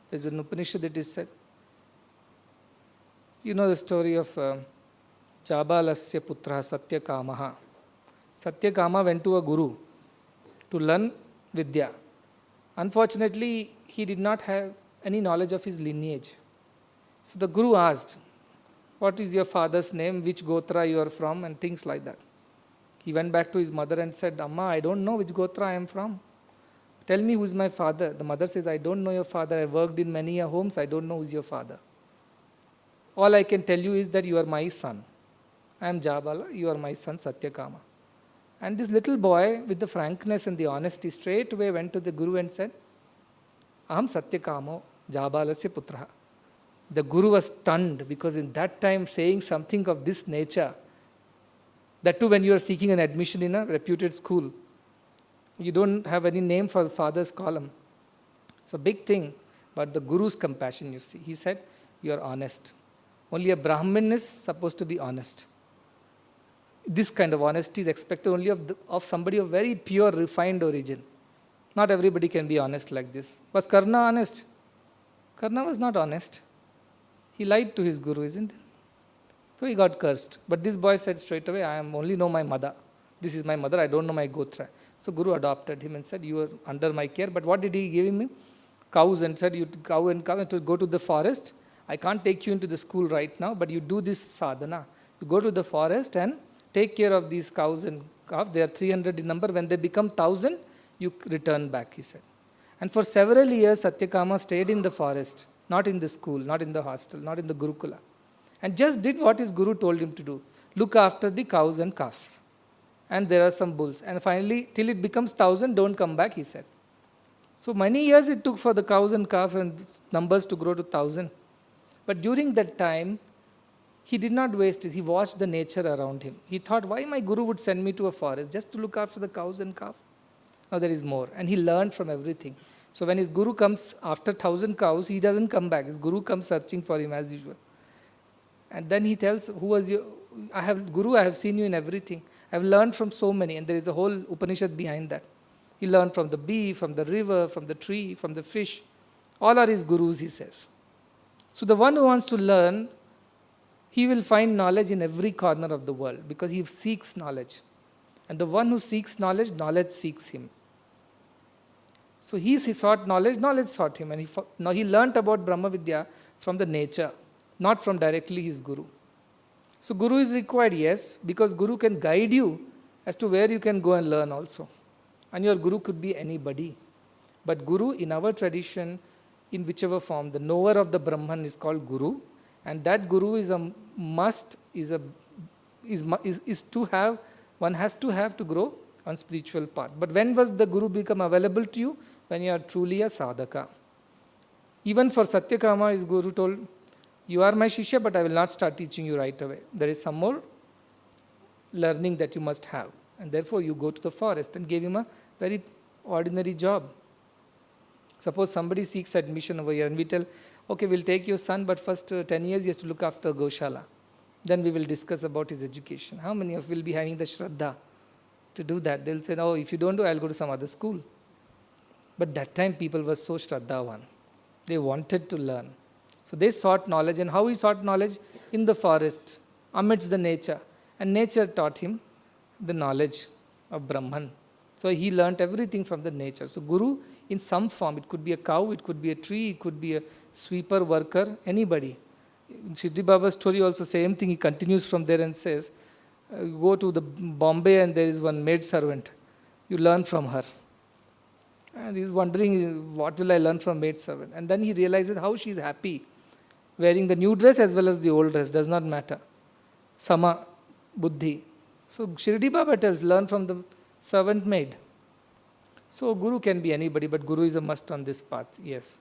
There's an Upanishad that is said. You know the story of Jabalasya putra Satyakamaha. Satyakama went to a guru to learn Vidya. Unfortunately, he did not have any knowledge of his lineage. So the guru asked, what is your father's name, which Gotra you are from, and things like that. He went back to his mother and said, Amma, I don't know which Gotra I am from. Tell me who is my father. The mother says, I don't know your father. I worked in many homes. I don't know who is your father. All I can tell you is that you are my son. I am Jabala. You are my son, Satyakama. And this little boy, with the frankness and the honesty, straight away went to the guru and said, Aham Satyakamo Jabalasya putra. The guru was stunned because in that time saying something of this nature, that too when you are seeking an admission in a reputed school, you don't have any name for the father's column. It's a big thing, but the guru's compassion, you see. He said, you are honest. Only a Brahmin is supposed to be honest. This kind of honesty is expected only of somebody of very pure, refined origin. Not everybody can be honest like this. Was Karna honest? Karna was not honest. He lied to his guru, isn't it? So he got cursed. But this boy said straight away, I only know my mother. This is my mother, I don't know my Gotra. So Guru adopted him and said, you are under my care. But what did he give him? Cows, and said, you cow and to go to the forest. I can't take you into the school right now, but you do this sadhana. You go to the forest and take care of these cows and calves. They are 300 in number. When they become 1,000, you return back, he said. And for several years, Satyakama stayed in the forest, not in the school, not in the hostel, not in the Gurukula, and just did what his guru told him to do. Look after the cows and calves. And there are some bulls. And finally, till it becomes 1,000, don't come back, he said. So many years it took for the cows and calves and numbers to grow to 1,000. But during that time, he did not waste it. He watched the nature around him. He thought, why my guru would send me to a forest just to look after the cows and calf? Now there is more. And he learned from everything. So when his guru comes after 1,000 cows, he doesn't come back. His guru comes searching for him as usual. And then he tells, who was you? Guru, I have seen you in everything. I have learned from so many. And there is a whole Upanishad behind that. He learned from the bee, from the river, from the tree, from the fish. All are his gurus, he says. So the one who wants to learn, he will find knowledge in every corner of the world because he seeks knowledge. And the one who seeks knowledge, knowledge seeks him. So he sought knowledge, knowledge sought him. And now he learnt about Brahma Vidya from the nature, not from directly his guru. So guru is required, yes, because guru can guide you as to where you can go and learn also. And your guru could be anybody. But guru in our tradition, in whichever form, the knower of the Brahman is called guru. And that guru is a must, is to have, one has to have to grow on spiritual path. But when was the guru become available to you? When you are truly a sadhaka. Even for Satyakama, his guru told, you are my shishya, but I will not start teaching you right away. There is some more learning that you must have. And therefore you go to the forest, and gave him a very ordinary job. Suppose somebody seeks admission over here and we tell, okay, we'll take your son, but first 10 years he has to look after Goshala. Then we will discuss about his education. How many of you will be having the Shraddha to do that? They'll say, oh, if you don't do, I'll go to some other school. But that time people were so Shraddhavan. They wanted to learn. So they sought knowledge. And how he sought knowledge? In the forest, amidst the nature. And nature taught him the knowledge of Brahman. So he learnt everything from the nature. So Guru, in some form, it could be a cow, it could be a tree, it could be a sweeper, worker, anybody. In Siddhi Baba's story also, same thing, he continues from there and says, you go to the Bombay and there is one maid servant. You learn from her. And he's wondering, what will I learn from maid servant? And then he realizes how she's happy. Wearing the new dress as well as the old dress, does not matter. Sama buddhi. So Shirdi Baba tells, learn from the servant maid. So Guru can be anybody, but Guru is a must on this path, yes.